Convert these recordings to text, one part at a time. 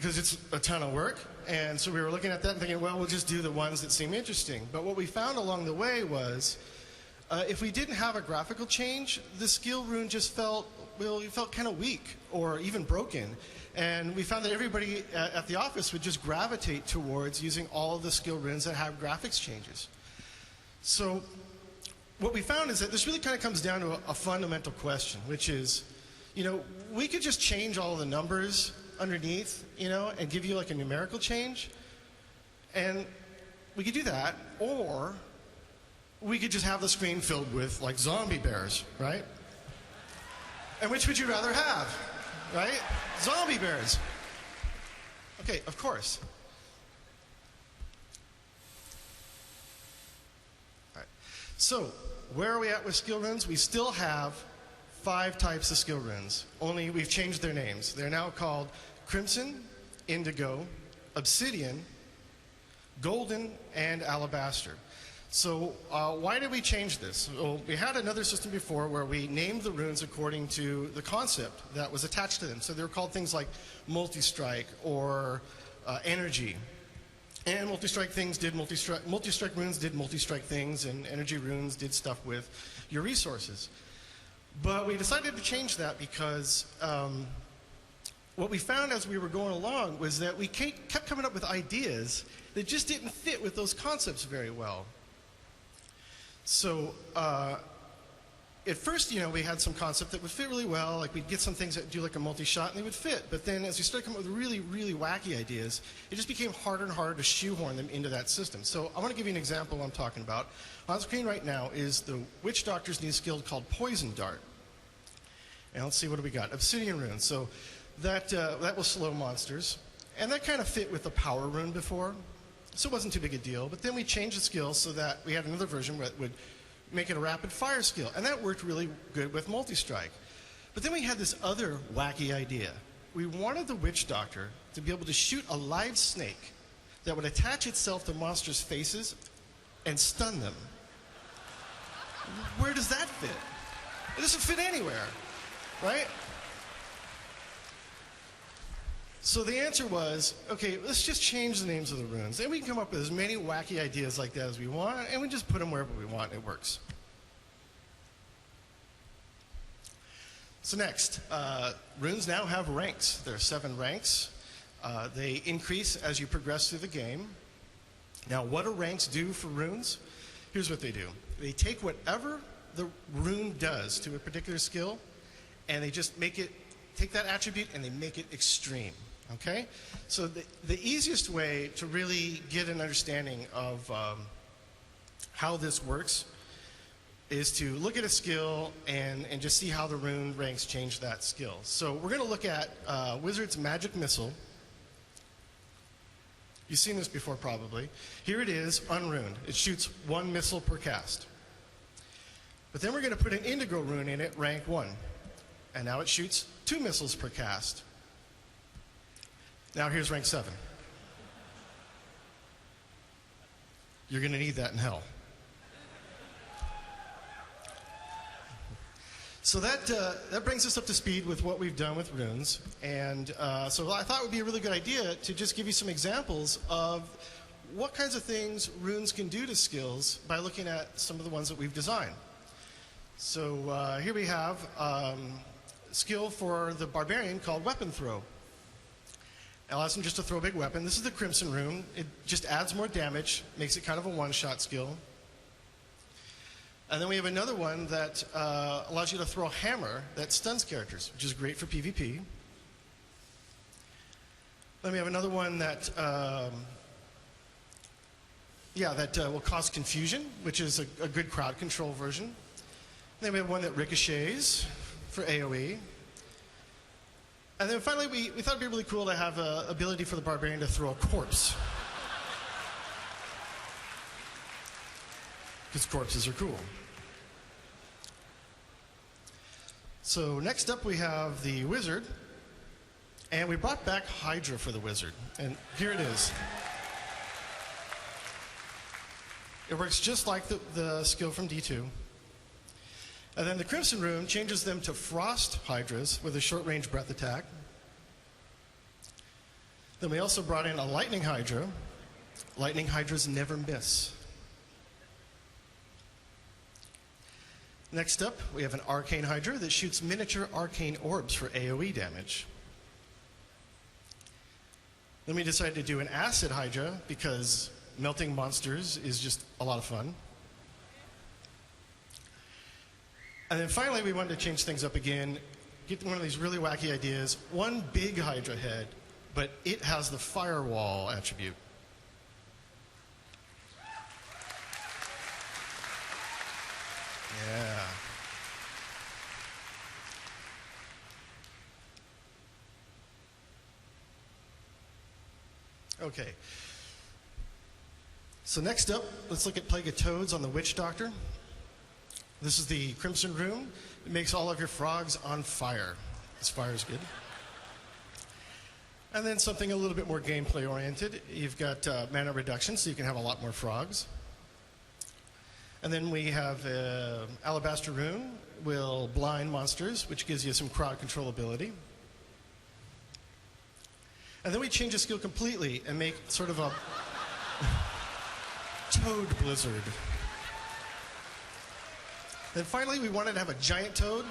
because it's a ton of work. And so we were looking at that and thinking, well, we'll just do the ones that seem interesting. But what we found along the way was, if we didn't have a graphical change, the skill rune just felt kind of weak or even broken. And we found that everybody at the office would just gravitate towards using all of the skill runes that have graphics changes. So what we found is that this really kind of comes down to a fundamental question, which is, we could just change all of the numbers underneath, and give you like a numerical change. And we could do that, or we could just have the screen filled with like zombie bears, right? And which would you rather have, right? Zombie bears. Okay, of course. All right. So, where are we at with skill runes? We still have 5 types of skill runes, only we've changed their names. They're now called Crimson, Indigo, Obsidian, Golden, and Alabaster. So why did we change this? Well, we had another system before where we named the runes according to the concept that was attached to them. So they were called things like multi-strike or energy. And multi-strike runes did multi-strike things, and energy runes did stuff with your resources. But we decided to change that because what we found as we were going along was that we kept coming up with ideas that just didn't fit with those concepts very well. So at first, we had some concept that would fit really well. Like we'd get some things that do like a multi-shot and they would fit. But then as we started coming up with really, really wacky ideas, it just became harder and harder to shoehorn them into that system. So I want to give you an example of what I'm talking about. On screen right now is the Witch Doctor's new skill called Poison Dart. And let's see, what do we got? Obsidian rune. So that will slow monsters. And that kind of fit with the power rune before. So it wasn't too big a deal. But then we changed the skill so that we had another version that would make it a rapid fire skill. And that worked really good with multi-strike. But then we had this other wacky idea. We wanted the Witch Doctor to be able to shoot a live snake that would attach itself to monsters' faces and stun them. Where does that fit? It doesn't fit anywhere, right? So the answer was, okay, let's just change the names of the runes. And we can come up with as many wacky ideas like that as we want, and we just put them wherever we want, and it works. So next, runes now have ranks. There are 7 ranks. They increase as you progress through the game. Now, what do ranks do for runes? Here's what they do. They take whatever the rune does to a particular skill, and they just take that attribute and they make it extreme. Okay? So the easiest way to really get an understanding of how this works is to look at a skill and just see how the rune ranks change that skill. So we're going to look at Wizard's Magic Missile. You've seen this before probably. Here it is, unruned. It shoots 1 missile per cast. But then we're going to put an Indigo rune in it, rank 1. And now it shoots 2 missiles per cast. Now here's rank 7. You're going to need that in hell. So that brings us up to speed with what we've done with runes. And so I thought it would be a really good idea to just give you some examples of what kinds of things runes can do to skills by looking at some of the ones that we've designed. So here we have a skill for the barbarian called Weapon Throw. It allows him just to throw a big weapon. This is the Crimson rune. It just adds more damage, makes it kind of a one-shot skill. And then we have another one that allows you to throw a hammer that stuns characters, which is great for PvP. Then we have another one that, will cause confusion, which is a good crowd control version. Then we have one that ricochets for AoE. And then finally, we thought it'd be really cool to have an ability for the barbarian to throw a corpse. Because corpses are cool. So next up we have the wizard. And we brought back Hydra for the wizard. And here it is. It works just like the skill from D2. And then the Crimson rune changes them to Frost Hydras with a short-range breath attack. Then we also brought in a lightning hydra. Lightning hydras never miss. Next up, we have an arcane hydra that shoots miniature arcane orbs for AoE damage. Then we decided to do an acid hydra because melting monsters is just a lot of fun. And then finally, we wanted to change things up again, get one of these really wacky ideas. One big hydra head, but it has the firewall attribute. Yeah. Okay. So next up, let's look at Plague of Toads on the Witch Doctor. This is the Crimson Room. It makes all of your frogs on fire. This fire is good. And then something a little bit more gameplay oriented. You've got mana reduction, so you can have a lot more frogs. And then we have Alabaster Rune will blind monsters, which gives you some crowd controllability. And then we change the skill completely and make sort of a toad blizzard. Then finally, we wanted to have a giant toad.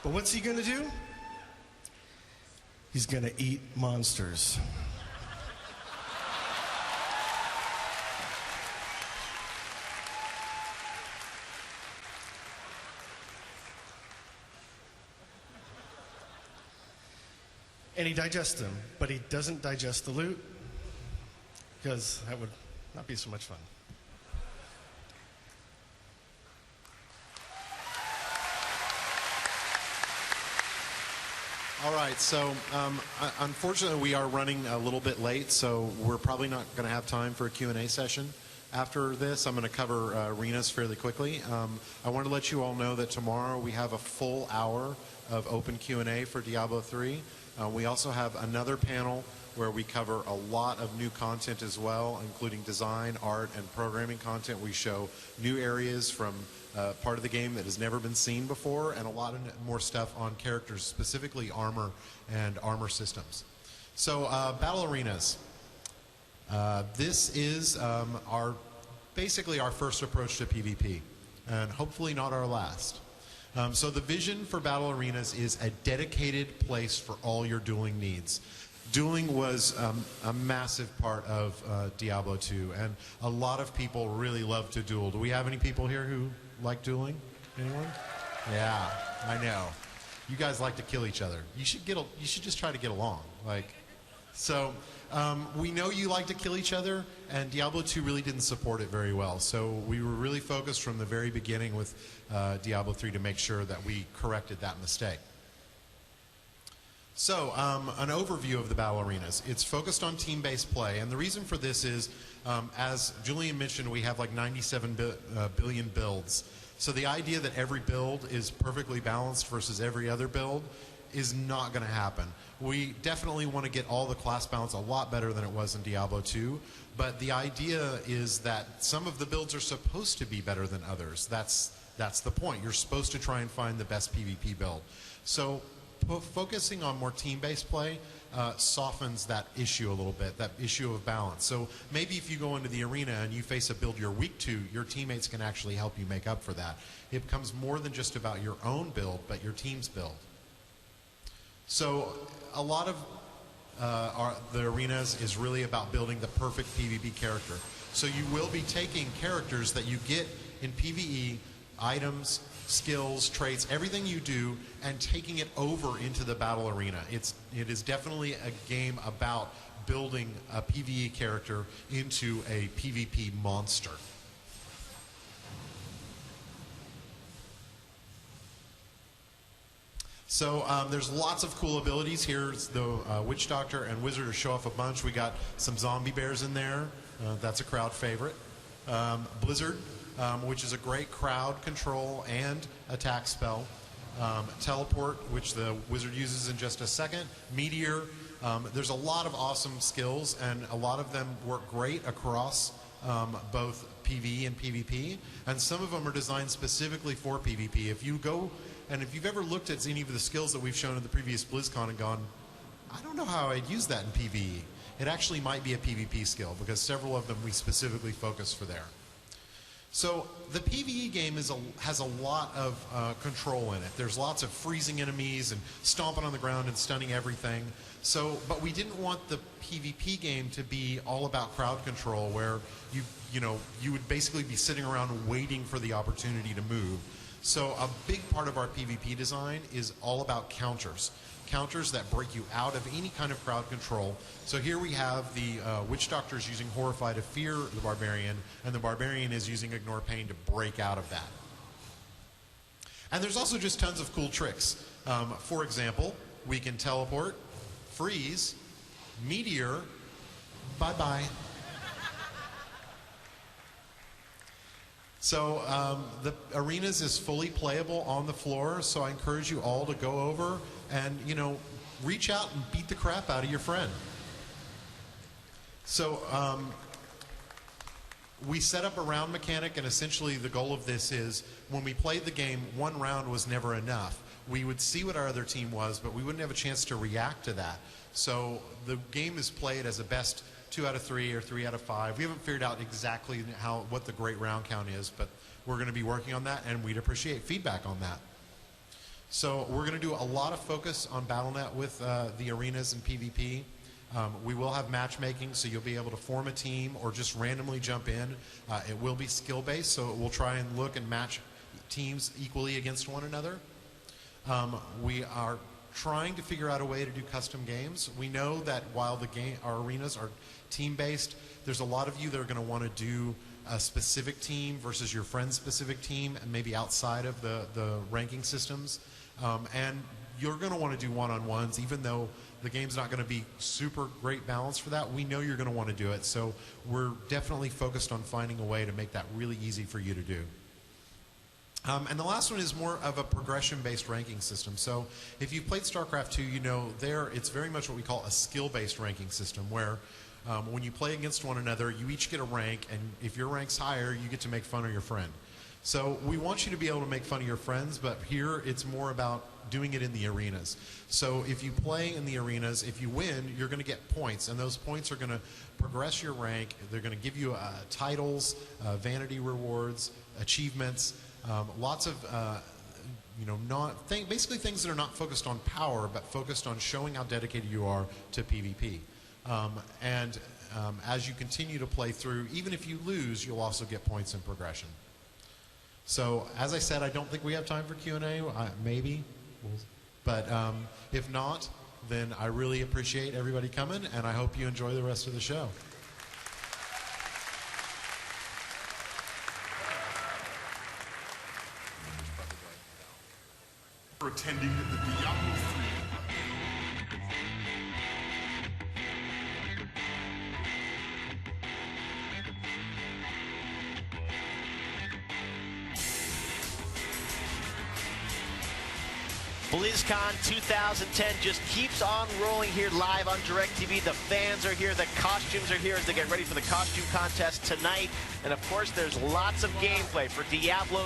But what's he going to do? He's going to eat monsters. And he digests them, but he doesn't digest the loot, because that would not be so much fun. All right, so unfortunately we are running a little bit late, so we're probably not going to have time for a Q&A session. After this, I'm going to cover arenas fairly quickly. I want to let you all know that tomorrow we have a full hour of open Q&A for Diablo 3. We also have another panel where we cover a lot of new content as well, including design, art, and programming content. We show new areas from part of the game that has never been seen before, and a lot of more stuff on characters, specifically armor and armor systems. So, battle arenas. This is basically our first approach to PvP, and hopefully not our last. So the vision for battle arenas is a dedicated place for all your dueling needs. Dueling was a massive part of Diablo 2, and a lot of people really love to duel. Do we have any people here who like dueling? Anyone? Yeah, I know. You guys like to kill each other. You should just try to get along. We know you like to kill each other, and Diablo 2 really didn't support it very well. So we were really focused from the very beginning with Diablo 3 to make sure that we corrected that mistake. So, an overview of the battle arenas. It's focused on team-based play, and the reason for this is, as Julian mentioned, we have like 97 billion builds. So the idea that every build is perfectly balanced versus every other build is not going to happen. We definitely want to get all the class balance a lot better than it was in Diablo 2, but the idea is that some of the builds are supposed to be better than others. That's the point. You're supposed to try and find the best PvP build. So focusing on more team-based play softens that issue a little bit, that issue of balance. So maybe if you go into the arena and you face a build you're weak to, your teammates can actually help you make up for that. It becomes more than just about your own build, but your team's build. So a lot of the arenas is really about building the perfect PvP character. So you will be taking characters that you get in PvE, items, skills, traits, everything you do, and taking it over into the battle arena. It is definitely a game about building a PvE character into a PvP monster. So there's lots of cool abilities. Here's the Witch Doctor and Wizard to show off a bunch. We got some zombie bears in there. That's a crowd favorite. Blizzard, which is a great crowd control and attack spell. Teleport, which the Wizard uses in just a second. Meteor. There's a lot of awesome skills, and a lot of them work great across both PvE and PvP. And some of them are designed specifically for PvP. If you go... And if you've ever looked at any of the skills that we've shown in the previous Blizzcon and gone, I don't know how I'd use that in PvE. It actually might be a PvP skill because several of them we specifically focus for there. So the PvE game has a lot of control in it. There's lots of freezing enemies and stomping on the ground and stunning everything. So, but we didn't want the PvP game to be all about crowd control, where you would basically be sitting around waiting for the opportunity to move. So a big part of our PvP design is all about counters. Counters that break you out of any kind of crowd control. So here we have the Witch Doctors using Horrify to fear the Barbarian, and the Barbarian is using Ignore Pain to break out of that. And there's also just tons of cool tricks. For example, we can teleport, freeze, meteor, bye-bye. So the arenas is fully playable on the floor, so I encourage you all to go over and, reach out and beat the crap out of your friend. So we set up a round mechanic, and essentially the goal of this is when we played the game, one round was never enough. We would see what our other team was, but we wouldn't have a chance to react to that. So the game is played as a best 2 out of 3 or 3 out of 5. We haven't figured out exactly what the great round count is, but we're going to be working on that, and we'd appreciate feedback on that. So we're going to do a lot of focus on Battle.net with the arenas and PvP. We will have matchmaking, so you'll be able to form a team or just randomly jump in. It will be skill-based, so we'll try and look and match teams equally against one another. We are trying to figure out a way to do custom games. We know that while our arenas are team-based, there's a lot of you that are going to want to do a specific team versus your friend's specific team, and maybe outside of the ranking systems. And you're going to want to do one-on-ones, even though the game's not going to be super great balance for that. We know you're going to want to do it, so we're definitely focused on finding a way to make that really easy for you to do. And the last one is more of a progression-based ranking system. So if you've played StarCraft 2, it's very much what we call a skill-based ranking system, where when you play against one another, you each get a rank, and if your rank's higher, you get to make fun of your friend. So we want you to be able to make fun of your friends, but here it's more about doing it in the arenas. So if you play in the arenas, if you win, you're going to get points, and those points are going to progress your rank. They're going to give you titles, vanity rewards, achievements, lots of basically things that are not focused on power, but focused on showing how dedicated you are to PvP. As you continue to play through, even if you lose, you'll also get points in progression. So, as I said, I don't think we have time for Q&A. Maybe. But if not, then I really appreciate everybody coming, and I hope you enjoy the rest of the show. For attending the Diablo 3. BlizzCon 2010 just keeps on rolling here live on DirecTV. The fans are here, the costumes are here as they get ready for the costume contest tonight. And of course, there's lots of gameplay for Diablo